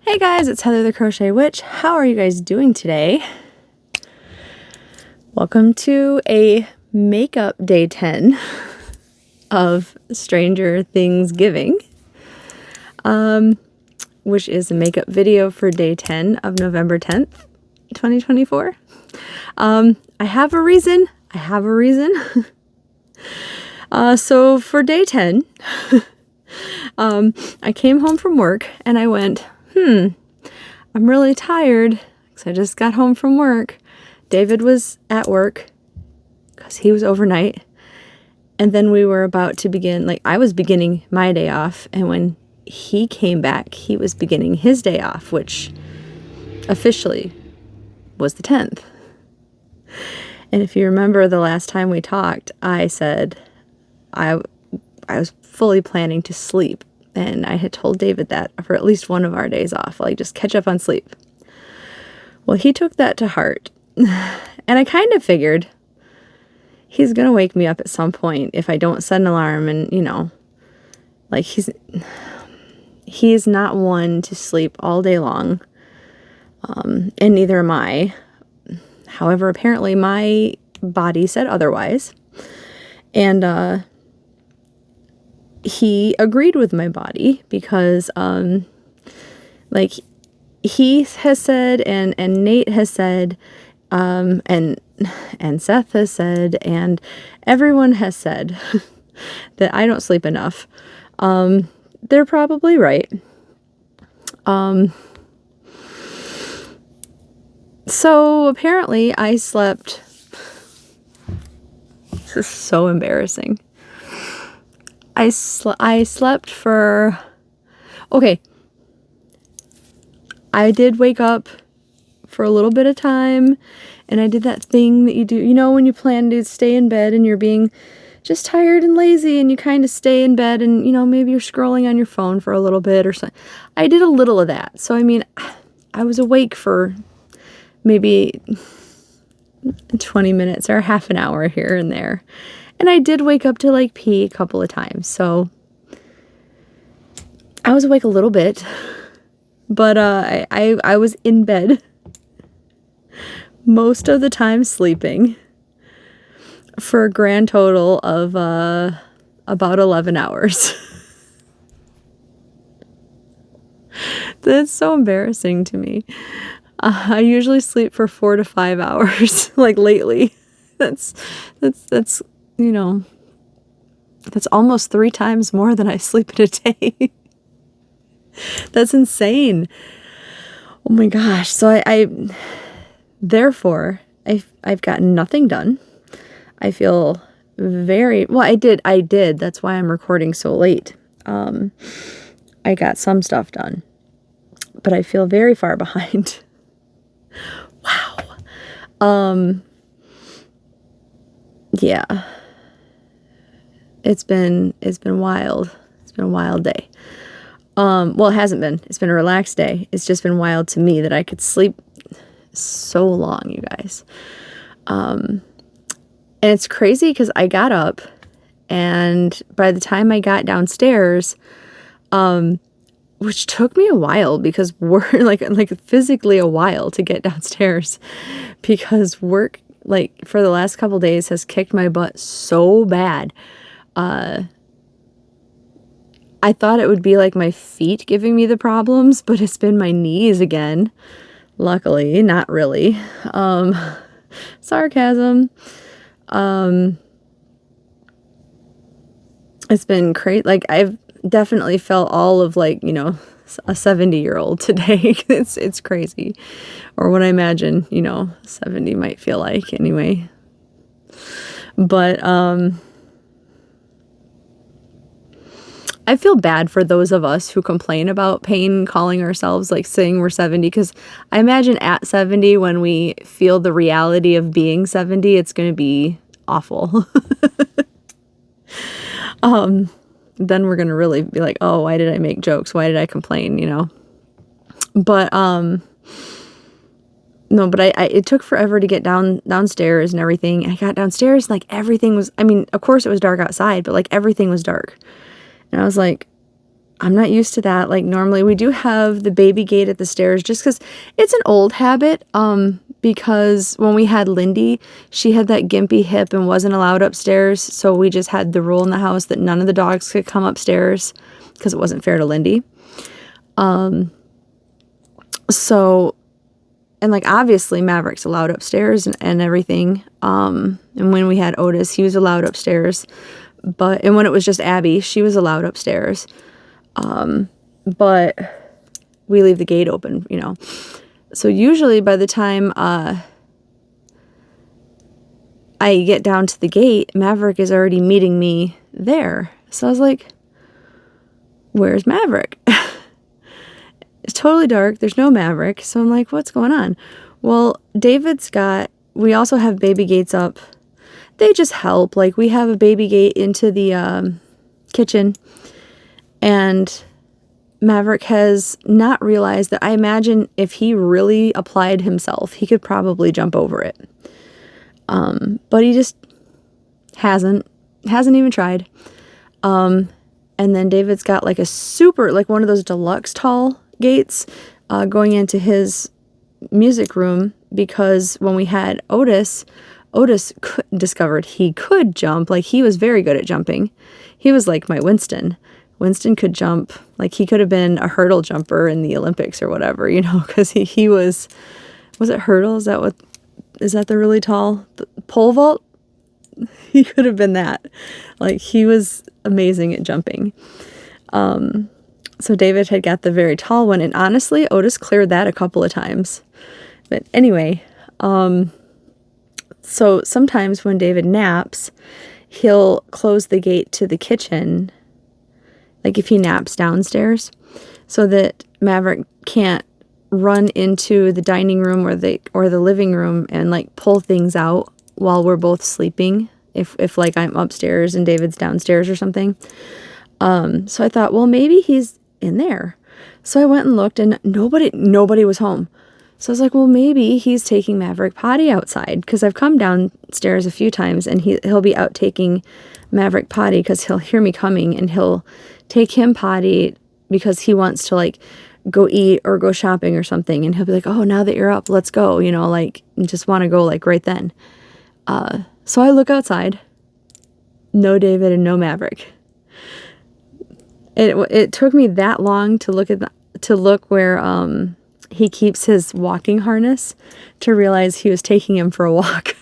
Hey guys, it's Heather the Crochet Witch. How are you guys doing today? Welcome to a makeup day 10 of Stranger Things Giving, which is a makeup video for day 10 of November 10th, 2024. I have a reason. So for day 10, I came home from work and I went, I'm really tired because I just got home from work. David was at work because he was overnight. And then we were about to begin, I was beginning my day off. And when he came back, he was beginning his day off, which officially was the 10th. And if you remember the last time we talked, I said I was fully planning to sleep. And I had told David that for at least one of our days off, just catch up on sleep. Well, he took that to heart. And I kind of figured he's going to wake me up at some point if I don't set an alarm. And, he's not one to sleep all day long. And neither am I. However, apparently my body said otherwise. And, he agreed with my body because, he has said, and Nate has said, and Seth has said, and everyone has said that I don't sleep enough. They're probably right. So apparently I slept, this is so embarrassing. I slept for, okay, I did wake up for a little bit of time, and I did that thing that you do, when you plan to stay in bed and you're being just tired and lazy and you kind of stay in bed and, maybe you're scrolling on your phone for a little bit or something. I did a little of that. So, I was awake for maybe 20 minutes or half an hour here and there. And I did wake up to pee a couple of times. So I was awake a little bit, but I was in bed most of the time sleeping for a grand total of about 11 hours. That's so embarrassing to me. I usually sleep for 4 to 5 hours, lately. That's that's almost 3 times more than I sleep in a day. That's insane. Oh my gosh. So therefore, I've gotten nothing done. I feel I did. That's why I'm recording so late. I got some stuff done, but I feel very far behind. Wow. Yeah. It's been wild. It's been a wild day. Well, it hasn't been. It's been a relaxed day. It's just been wild to me that I could sleep so long, you guys. And it's crazy because I got up, and by the time I got downstairs, which took me a while because we're physically a while to get downstairs because work, for the last couple days has kicked my butt so bad. I thought it would be my feet giving me the problems, but it's been my knees again. Luckily, not really. Sarcasm. It's been crazy. I've definitely felt all of a 70-year-old today. It's crazy. Or what I imagine, 70 might feel like anyway. But, I feel bad for those of us who complain about pain, calling ourselves saying we're 70, because I imagine at 70, when we feel the reality of being 70, it's going to be awful. Then we're going to really be like, oh, why did I make jokes? Why did I complain? But, no, but it took forever to get downstairs and everything. I got downstairs, everything was, of course it was dark outside, but everything was dark. And I was like, I'm not used to that. Like normally we do have the baby gate at the stairs just because it's an old habit. Because when we had Lindy, she had that gimpy hip and wasn't allowed upstairs. So we just had the rule in the house that none of the dogs could come upstairs because it wasn't fair to Lindy. So, and like obviously Maverick's allowed upstairs and everything. And when we had Otis, he was allowed upstairs. And when it was just Abby, she was allowed upstairs. But we leave the gate open, you know. So usually by the time I get down to the gate, Maverick is already meeting me there. So I was like, where's Maverick? It's totally dark. There's no Maverick. So I'm like, what's going on? Well, we also have baby gates up. They just help. Like we have a baby gate into the kitchen, and Maverick has not realized that. I imagine if he really applied himself, he could probably jump over it. But he just hasn't even tried. And then David's got like a like one of those deluxe tall gates, going into his music room, because when we had Otis discovered he could jump. Like he was very good at jumping. He was like my Winston. Winston could jump. Like he could have been a hurdle jumper in the Olympics or whatever, you know, because he was it hurdle? Is that the really tall pole vault? He could have been that. Like he was amazing at jumping. So David had got the very tall one, and honestly, Otis cleared that a couple of times. But anyway, so sometimes when David naps, he'll close the gate to the kitchen, like if he naps downstairs, so that Maverick can't run into the dining room or the living room and like pull things out while we're both sleeping. If like I'm upstairs and David's downstairs or something. So I thought, well, maybe he's in there. So I went and looked, and nobody was home. So I was like, well, maybe he's taking Maverick potty outside, because I've come downstairs a few times and he'll be out taking Maverick potty because he'll hear me coming, and he'll take him potty because he wants to like go eat or go shopping or something. And he'll be like, oh, now that you're up, let's go, you know, like just want to go like right then. So I look outside, no David and no Maverick. It took me that long to look where he keeps his walking harness to realize he was taking him for a walk.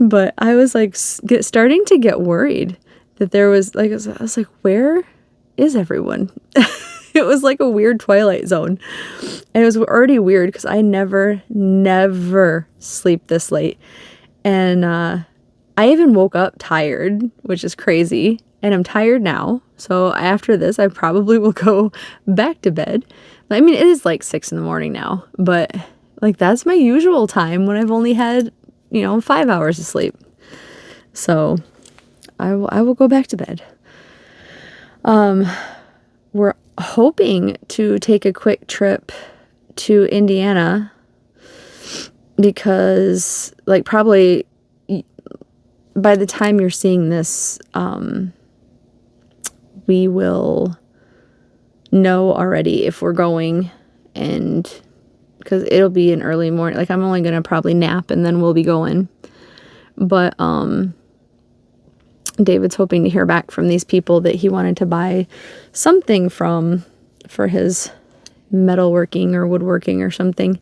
But I was like starting to get worried that there was like, I was like, where is everyone? It was like a weird Twilight Zone. And it was already weird because I never sleep this late. And I even woke up tired, which is crazy. And I'm tired now. So after this, I probably will go back to bed. I mean, it is like 6 a.m. now, but like that's my usual time when I've only had, 5 hours of sleep. So I will go back to bed. We're hoping to take a quick trip to Indiana because like probably by the time you're seeing this, we will know already if we're going, and because it'll be an early morning. Like I'm only gonna probably nap and then we'll be going. But David's hoping to hear back from these people that he wanted to buy something from for his metalworking or woodworking or something.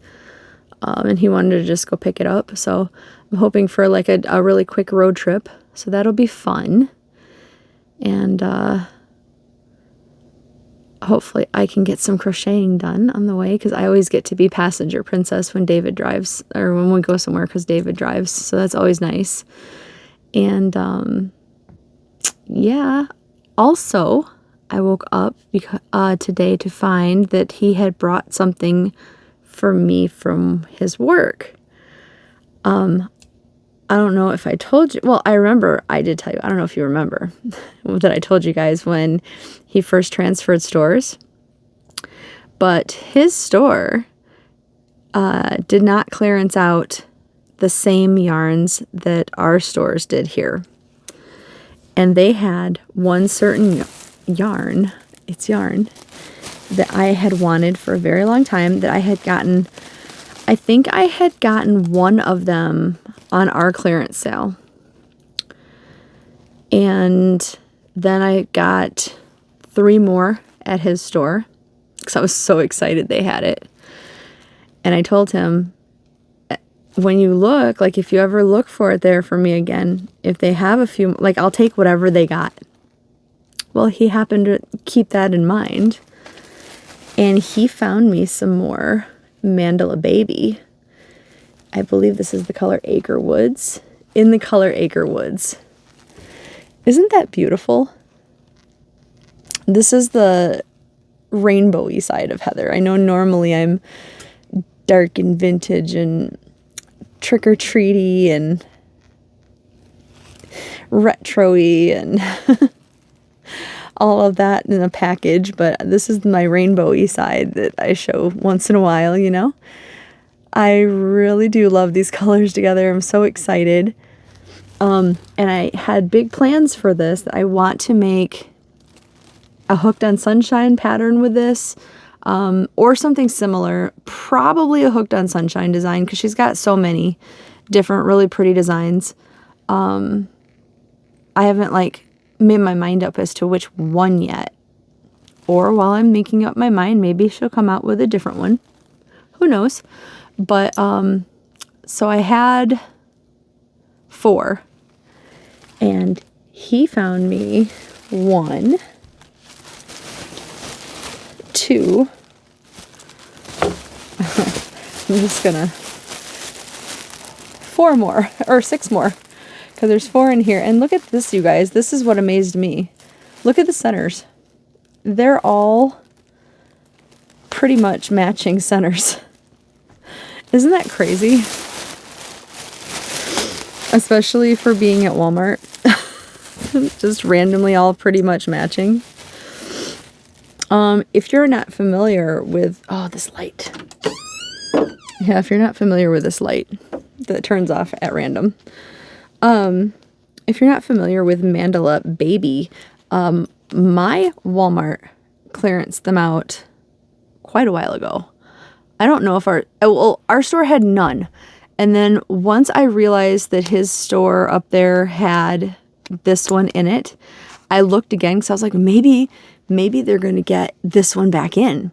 And he wanted to just go pick it up. So I'm hoping for like a really quick road trip. So that'll be fun. And hopefully I can get some crocheting done on the way, because I always get to be passenger princess when David drives, or when we go somewhere because David drives. So that's always nice. And yeah, also I woke up today to find that he had brought something for me from his work. I don't know if I told you. Well, I remember I did tell you. I don't know if you remember that I told you guys when he first transferred stores. But his store did not clearance out the same yarns that our stores did here. And they had one certain yarn. It's yarn that I had wanted for a very long time, that I had gotten, I think I had gotten one of them on our clearance sale. And then I got 3 more at his store because I was so excited they had it. And I told him, when you look, like if you ever look for it there for me again, if they have a few, like I'll take whatever they got. Well, he happened to keep that in mind. And he found me some more Mandala Baby. I believe this is the color Acre Woods. In the color Acre Woods. Isn't that beautiful? This is the rainbowy side of Heather. I know normally I'm dark and vintage and trick-or-treaty and retro-y and all of that in a package, but this is my rainbowy side that I show once in a while, you know? I really do love these colors together. I'm so excited. And I had big plans for this. I want to make a Hooked on Sunshine pattern with this, or something similar, probably a Hooked on Sunshine design, because she's got so many different really pretty designs. I haven't like made my mind up as to which one yet, or while I'm making up my mind, maybe she'll come out with a different one. Who knows? But so I had 4, and he found me 1, 2. I'm just gonna 4 more or 6 more, because there's 4 in here. And look at this, you guys. This is what amazed me. Look at the centers. They're all pretty much matching centers. Isn't that crazy? Especially for being at Walmart. Just randomly all pretty much matching. If you're not familiar with, oh, this light. Yeah, if you're not familiar with this light that turns off at random. If you're not familiar with Mandala Baby, my Walmart clearanced them out quite a while ago. I don't know if our store had none. And then once I realized that his store up there had this one in it, I looked again because I was like, maybe they're going to get this one back in.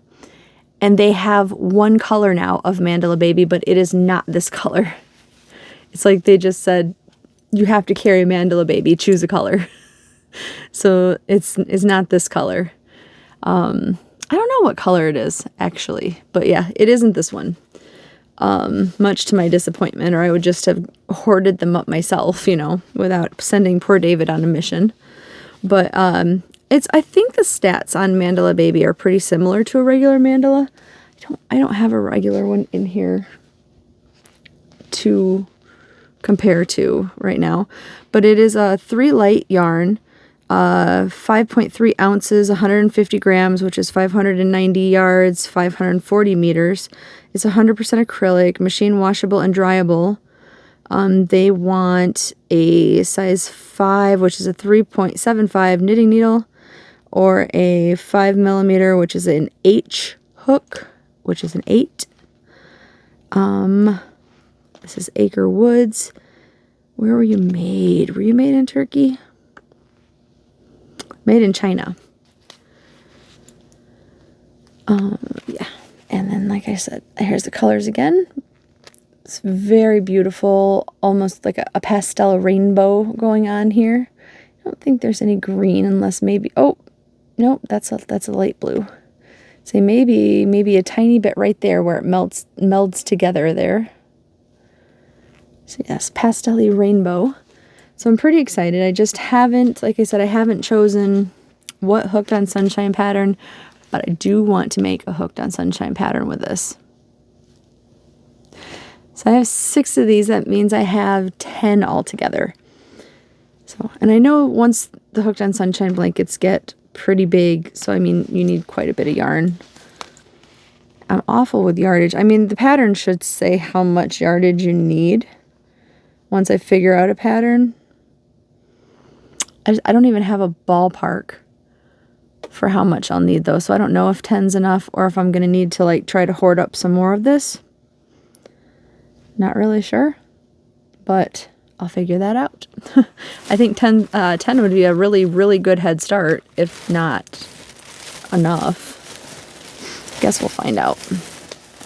And they have one color now of Mandala Baby, but it is not this color. It's like they just said, you have to carry Mandala Baby, choose a color. So it's not this color. I don't know what color it is, actually. But yeah, it isn't this one. Much to my disappointment, or I would just have hoarded them up myself, you know, without sending poor David on a mission. But I think the stats on Mandala Baby are pretty similar to a regular mandala. I don't have a regular one in here to compare to right now, but it is a 3 light yarn, 5.3 ounces, 150 grams, which is 590 yards, 540 meters. It's 100% acrylic, machine washable and dryable. They want a size 5, which is a 3.75 knitting needle, or a 5 millimeter, which is an H hook, which is an 8. This is Acre Woods. Where were you made? Were you made in Turkey? Made in China. Yeah. And then, like I said, here's the colors again. It's very beautiful, almost like a pastel rainbow going on here. I don't think there's any green, unless maybe, oh, no, that's a light blue. So maybe a tiny bit right there where it melds together there. So yes, pastel-y rainbow. So I'm pretty excited. I just haven't, like I said, I haven't chosen what Hooked on Sunshine pattern, but I do want to make a Hooked on Sunshine pattern with this. So I have 6 of these. That means I have 10 altogether. So, and I know once the Hooked on Sunshine blankets get pretty big, so I mean, you need quite a bit of yarn. I'm awful with yardage. I mean, the pattern should say how much yardage you need once I figure out a pattern. I don't even have a ballpark for how much I'll need though. So I don't know if 10's enough or if I'm going to need to like try to hoard up some more of this. Not really sure, but I'll figure that out. I think 10 would be a really, really good head start, if not enough. Guess we'll find out.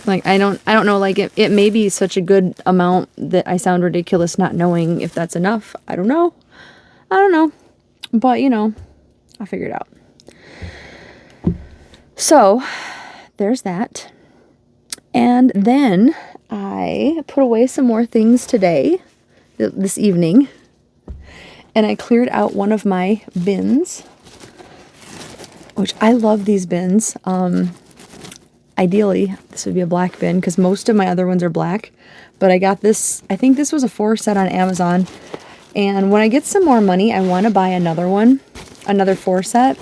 Like, I don't know, like, it may be such a good amount that I sound ridiculous not knowing if that's enough. I don't know. But, you know, I'll figure it out. So, there's that. And then I put away some more things today, this evening. And I cleared out one of my bins, which I love these bins. Ideally, this would be a black bin because most of my other ones are black. But I got this, I think this was a 4 set on Amazon. And when I get some more money, I want to buy another one, another 4 set.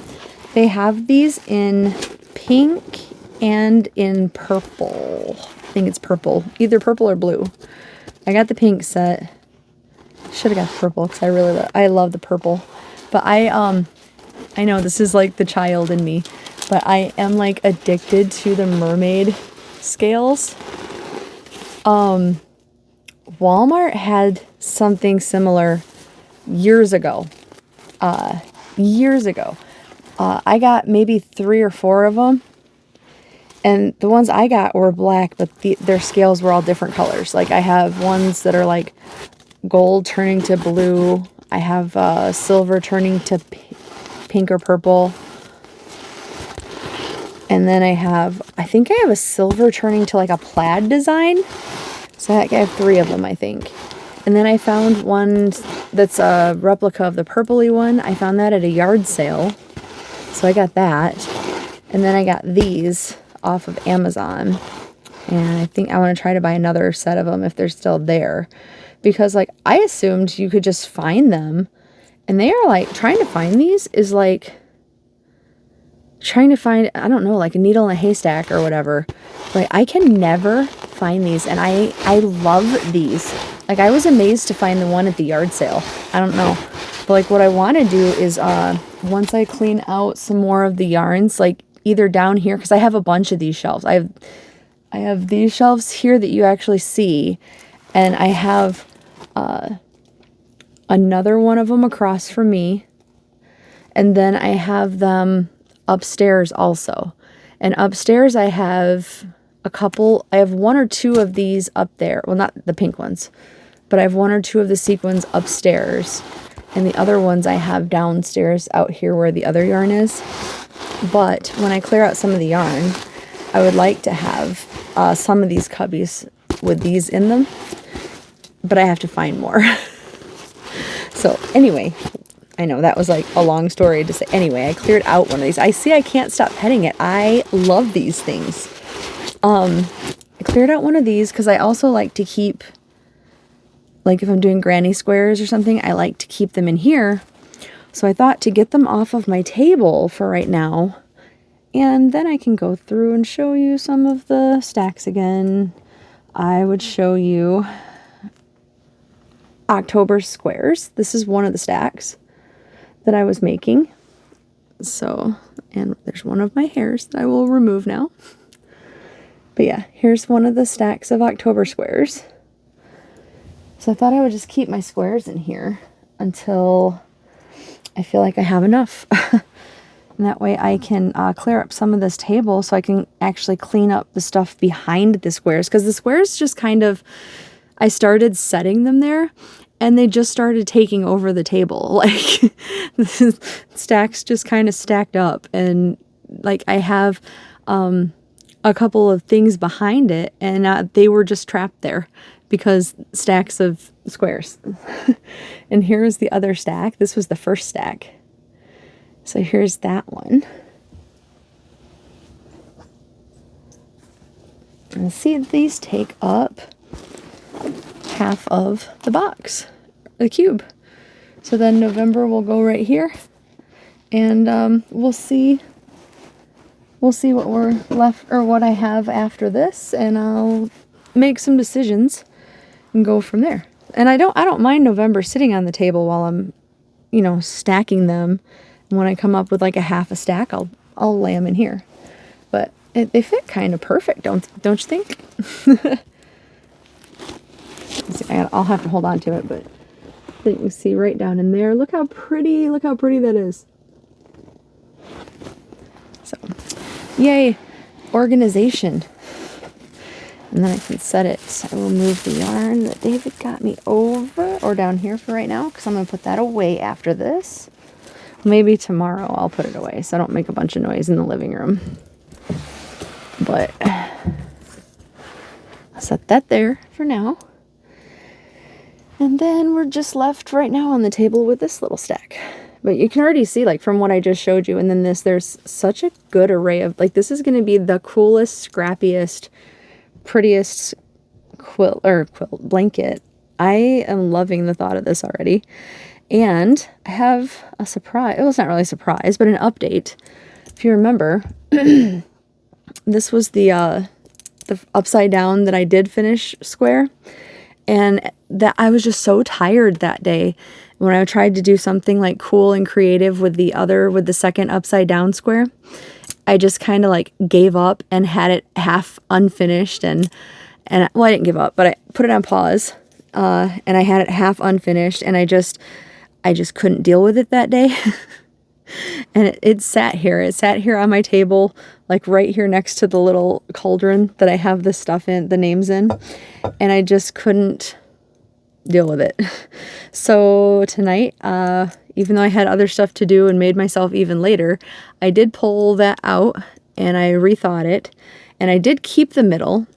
They have these in pink and in purple. I think it's purple, either purple or blue. I got the pink set. Should have got the purple because I love the purple. But I know this is like the child in me. But I am like addicted to the mermaid scales. Walmart had something similar years ago. I got maybe 3 or 4 of them. And the ones I got were black, but their scales were all different colors. Like I have ones that are like gold turning to blue. I have silver turning to pink or purple. And then I think I have a silver turning to like a plaid design. So I have 3 of them, I think. And then I found one that's a replica of the purpley one. I found that at a yard sale. So I got that. And then I got these off of Amazon. And I think I want to try to buy another set of them if they're still there. Because like I assumed you could just find them. And they are like, trying to find these is like trying to find, I don't know, like a needle in a haystack or whatever. Like I can never find these, and I love these. Like I was amazed to find the one at the yard sale. I don't know, but like what I want to do is once I clean out some more of the yarns, like either down here, because I have a bunch of these shelves. I have these shelves here that you actually see, and I have another one of them across from me, and then I have them upstairs also. And upstairs I have I have 1 or 2 of these up there. Well, not the pink ones, but I have 1 or 2 of the sequins upstairs. And the other ones I have downstairs out here where the other yarn is. But when I clear out some of the yarn, I would like to have some of these cubbies with these in them. But I have to find more. So anyway, I know that was like a long story to say. Anyway, I cleared out one of these. I can't stop petting it. I love these things. I cleared out one of these because I also like to keep, like if I'm doing granny squares or something, I like to keep them in here. So I thought to get them off of my table for right now, and then I can go through and show you some of the stacks again. I would show you October squares. This is one of the stacks that I was making. So, and there's one of my hairs that I will remove now. But yeah, here's one of the stacks of October squares. So I thought I would just keep my squares in here until I feel like I have enough. And that way I can clear up some of this table so I can actually clean up the stuff behind the squares. Because the squares just kind of, I started setting them there and they just started taking over the table. Like the stacks just kind of stacked up, and like I have a couple of things behind it, and they were just trapped there because stacks of squares. And here's the other stack. This was the first stack. So here's that one. And see, these take up half of the box, the cube. So then November will go right here, and we'll see what we're left, or what I have after this, and I'll make some decisions and go from there. And I don't mind November sitting on the table while I'm, stacking them And when I come up with like a half a stack, I'll lay them in here. But they fit kind of perfect, don't you think? I'll have to hold on to it, but I think you see right down in there. Look how pretty that is. So, yay, organization. And then I can set it. So I will move the yarn that David got me over, or down here for right now, because I'm going to put that away after this. Maybe tomorrow I'll put it away so I don't make a bunch of noise in the living room. But I'll set that there for now. And then we're just left right now on the table with this little stack. But you can already see, like, from what I just showed you, and then there's such a good array of, like, this is going to be the coolest, scrappiest, prettiest quilt blanket. I am loving the thought of this already. And I have a surprise. Well, it's not really a surprise, but an update. If you remember, this was the upside down that I did finish square. And that I was just so tired that day when I tried to do something like cool and creative with the second upside down square. I just kind of like gave up and had it half unfinished, and well, I didn't give up, but I put it on pause, and I had it half unfinished, and I just couldn't deal with it that day. And it sat here on my table, like right here next to the little cauldron that I have this stuff in, the names in, and I just couldn't deal with it. So tonight, even though I had other stuff to do and made myself even later, I did pull that out and I rethought it, and I did keep the middle,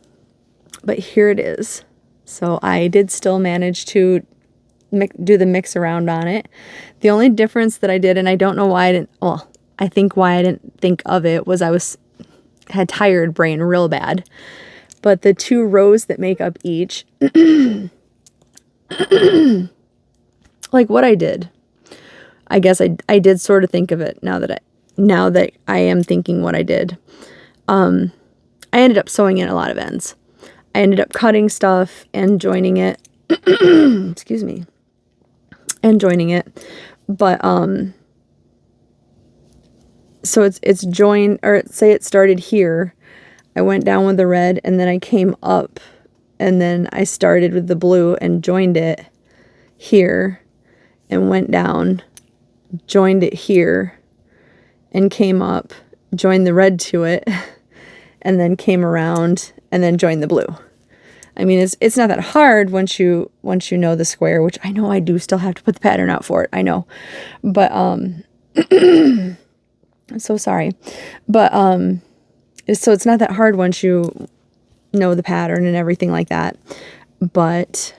but here it is. So I did still manage to do the mix around on it. The only difference that I did, and I don't know why I didn't, well, I think why I didn't think of it was I had tired brain real bad. But the 2 rows that make up each, like what I did, I guess I did sort of think of it now that I am thinking what I did. I ended up sewing in a lot of ends. I ended up cutting stuff and joining it. Excuse me. And joining it. But so it's joined, or say it started here. I went down with the red, and then I came up, and then I started with the blue and joined it here, and went down, joined it here, and came up, joined the red to it, and then came around and then joined the blue. I mean, it's not that hard once you know the square, which I know I do still have to put the pattern out for it. I know. But I'm so sorry. But so it's not that hard once you know the pattern and everything like that. But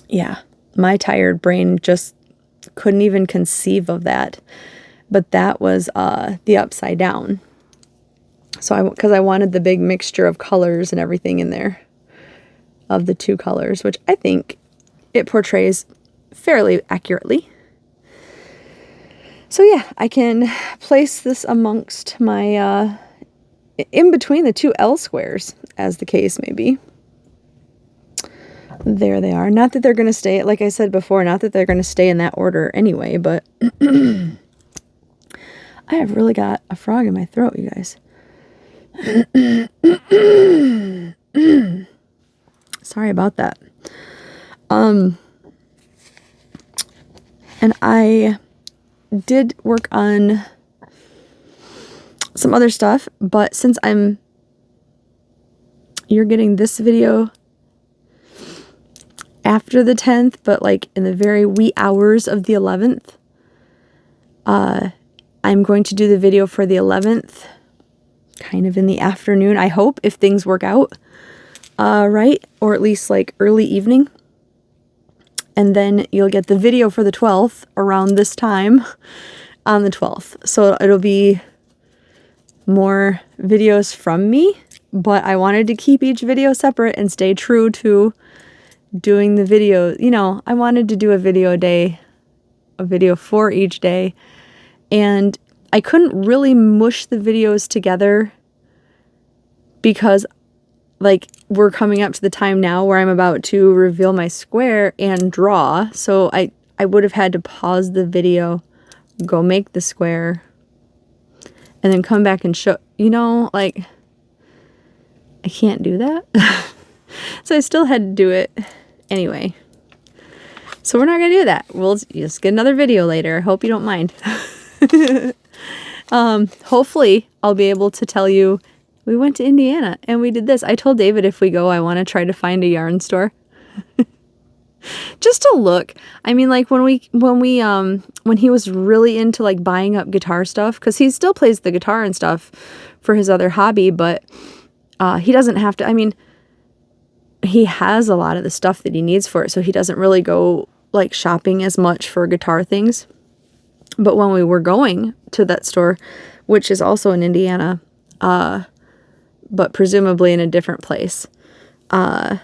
yeah, my tired brain just couldn't even conceive of that. But that was the upside down. So because I wanted the big mixture of colors and everything in there, of the 2 colors, which I think it portrays fairly accurately. So yeah, I can place this amongst my, in between the 2 L squares, as the case may be. There they are. Not that they're going to stay, like I said before, not that they're going to stay in that order anyway, but I have really got a frog in my throat, you guys. Sorry about that. And I did work on some other stuff, but since you're getting this video after the 10th, but like in the very wee hours of the 11th, I'm going to do the video for the 11th kind of in the afternoon, I hope, if things work out right, or at least like early evening. And then you'll get the video for the 12th around this time on the 12th. So it'll be more videos from me, but I wanted to keep each video separate and stay true to doing the video. You know, I wanted to do a video a day, a video for each day, and I couldn't really mush the videos together because, like, we're coming up to the time now where I'm about to reveal my square and draw. So I I would have had to pause the video, go make the square, and then come back and show, you know, like, I can't do that. So I still had to do it anyway. So we're not going to do that. We'll just get another video later. I hope you don't mind. Hopefully I'll be able to tell you we went to Indiana and we did this. I told David if we go, I want to try to find a yarn store. Just to look. I mean, like when he was really into like buying up guitar stuff, because he still plays the guitar and stuff for his other hobby, but he doesn't have to. I mean, he has a lot of the stuff that he needs for it, so he doesn't really go like shopping as much for guitar things. But when we were going to that store, which is also in Indiana, but presumably in a different place, I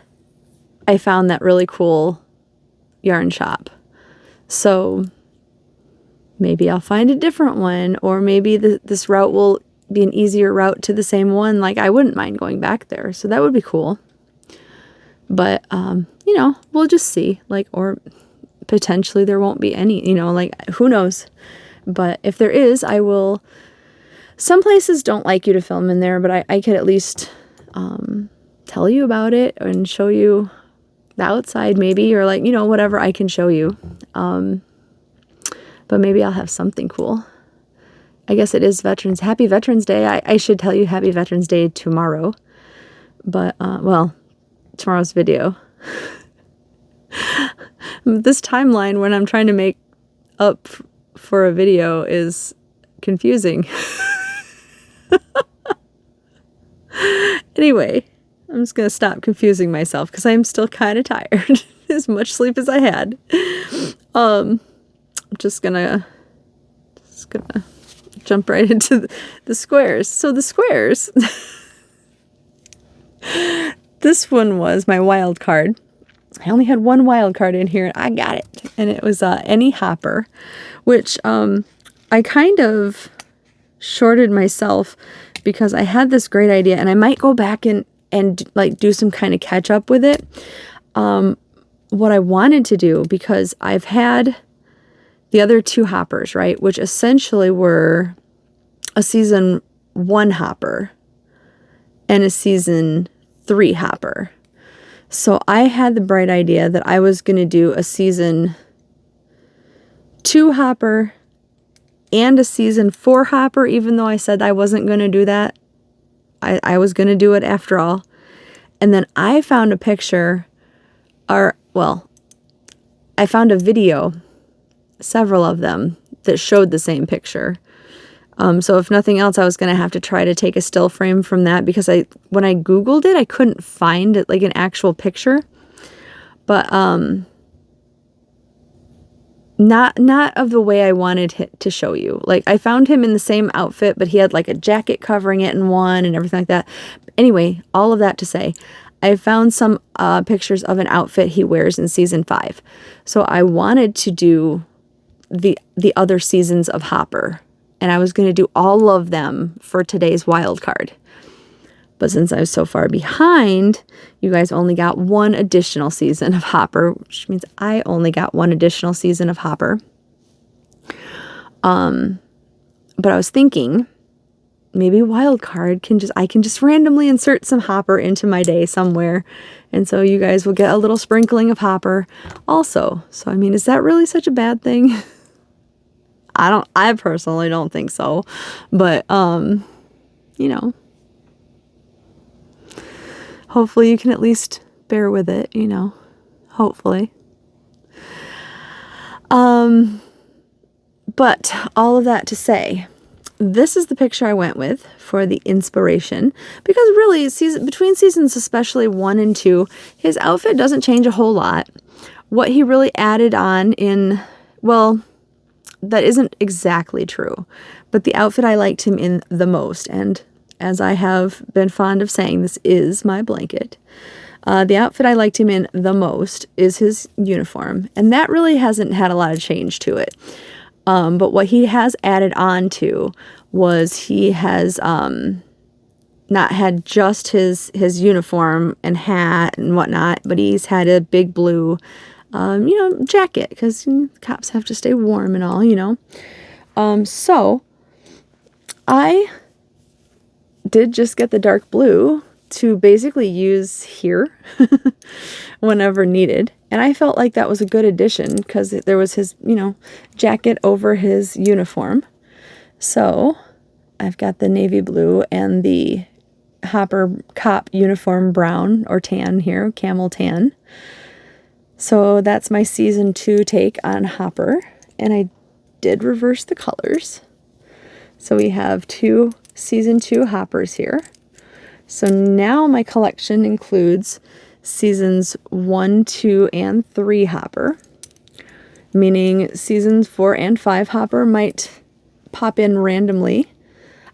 found that really cool yarn shop. So maybe I'll find a different one, or maybe this route will be an easier route to the same one. Like, I wouldn't mind going back there, so that would be cool. But you know, we'll just see. Like, or potentially there won't be any, you know, like, who knows. But if there is, I will. Some places don't like you to film in there, but I could at least tell you about it and show you the outside maybe, or like, you know, whatever I can show you. But maybe I'll have something cool. I guess it is Happy Veterans Day. I should tell you Happy Veterans Day tomorrow. But, well, tomorrow's video. This timeline when I'm trying to make up for a video is confusing. Anyway, I'm just going to stop confusing myself because I'm still kind of tired. As much sleep as I had. I'm just gonna jump right into the squares. So the squares, this one was my wild card. I only had one wild card in here and I got it. And it was Any Hopper, which I kind of shorted myself because I had this great idea and I might go back and like do some kind of catch up with it. What I wanted to do, because I've had the other two hoppers, right, which essentially were a season 1 hopper and a season 3 hopper. So I had the bright idea that I was going to do a season 2 hopper and a season 4 hopper, even though I said I wasn't going to do that. I was going to do it after all. And then I found a picture, I found a video, several of them, that showed the same picture. So if nothing else, I was going to have to try to take a still frame from that, because when I Googled it, I couldn't find it, like an actual picture. But not of the way I wanted to show you. Like, I found him in the same outfit, but he had like a jacket covering it in one and everything like that. Anyway, all of that to say, I found some pictures of an outfit he wears in season 5. So I wanted to do the other seasons of Hopper, and I was going to do all of them for today's wild card. But since I was so far behind, you guys only got one additional season of Hopper, which means I only got one additional season of Hopper. But I was thinking, maybe wild card I can just randomly insert some Hopper into my day somewhere. And so you guys will get a little sprinkling of Hopper also. So, I mean, is that really such a bad thing? I personally don't think so. But, you know, hopefully you can at least bear with it, you know, hopefully. But all of that to say, this is the picture I went with for the inspiration, because really between seasons, especially 1 and 2, his outfit doesn't change a whole lot. What he really added on well, that isn't exactly true, but the outfit I liked him in the most, and as I have been fond of saying, this is my blanket. The outfit I liked him in the most is his uniform, and that really hasn't had a lot of change to it. But what he has added on to was he has not had just his uniform and hat and whatnot, but he's had a big blue jacket, because cops have to stay warm and all, So I did just get the dark blue to basically use here whenever needed. And I felt like that was a good addition because there was his, jacket over his uniform. So I've got the navy blue and the Hopper Cop uniform brown or tan here, camel tan. So that's my season 2 take on Hopper. And I did reverse the colors. So we have 2 season 2 Hoppers here. So now my collection includes seasons 1, 2, and 3 Hopper, meaning seasons 4 and 5 Hopper might pop in randomly.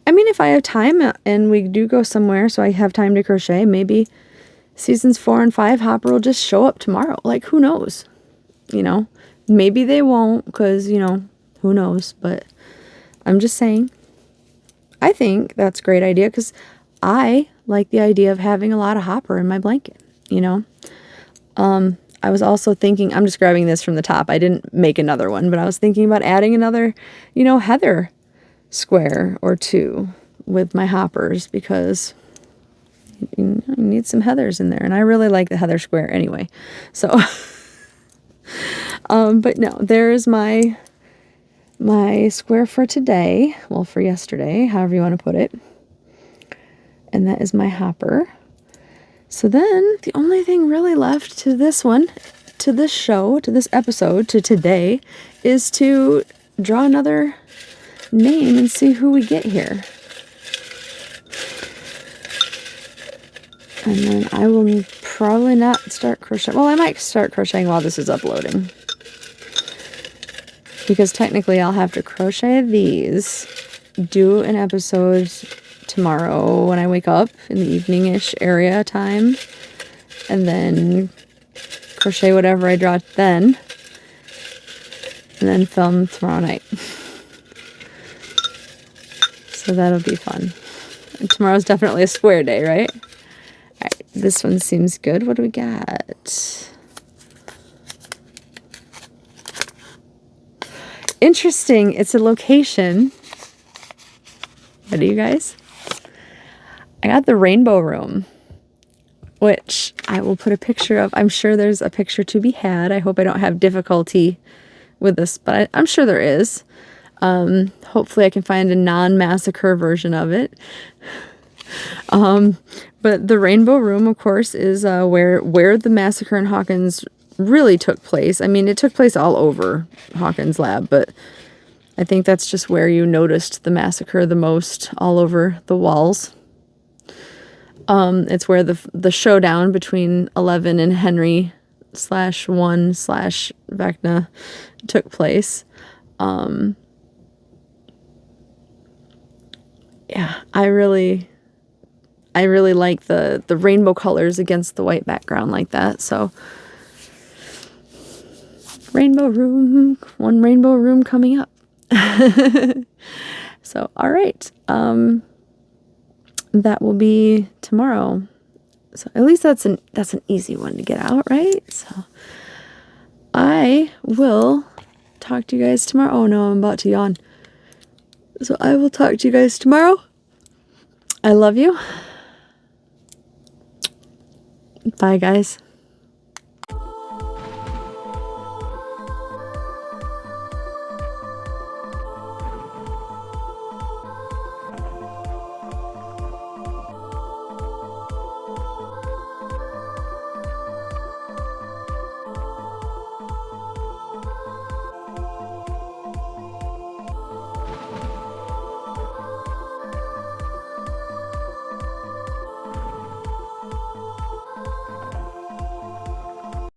I mean, if I have time and we do go somewhere so I have time to crochet, maybe seasons 4 and 5 Hopper will just show up tomorrow. Like, who knows? Maybe they won't because, who knows? But I'm just saying, I think that's a great idea because I like the idea of having a lot of Hopper in my blanket, I was also thinking, I'm just grabbing this from the top. I didn't make another one, but I was thinking about adding another, heather square or 2 with my Hoppers because you need some heathers in there. And I really like the heather square anyway. So, but no, there's my square for today. Well, for yesterday, however you want to put it. And that is my Hopper. So then the only thing really left to this one, to this show, to this episode, to today, is to draw another name and see who we get here. And then I will probably not start crocheting. Well, I might start crocheting while this is uploading. Because technically I'll have to crochet these, do an episode tomorrow when I wake up in the evening-ish area time, and then crochet whatever I draw then, and then film tomorrow night. So that'll be fun. And tomorrow's definitely a square day, right? Alright, this one seems good. What do we got? Interesting. It's a location. Ready, you guys? I got the Rainbow Room, which I will put a picture of. I'm sure there's a picture to be had. I hope I don't have difficulty with this, but I'm sure there is. Hopefully I can find a non-massacre version of it. But the Rainbow Room, of course, is where the massacre in Hawkins really took place. I mean, it took place all over Hawkins' lab, but I think that's just where you noticed the massacre the most, all over the walls. It's where the showdown between 11 and Henry /1 / Vecna took place. Yeah, I really like the rainbow colors against the white background like that. So Rainbow Room, one Rainbow Room coming up. So, all right. That will be tomorrow. So at least that's an easy one to get out, right? So I will talk to you guys tomorrow. Oh no, I'm about to yawn. So I will talk to you guys tomorrow. I love you. Bye, guys.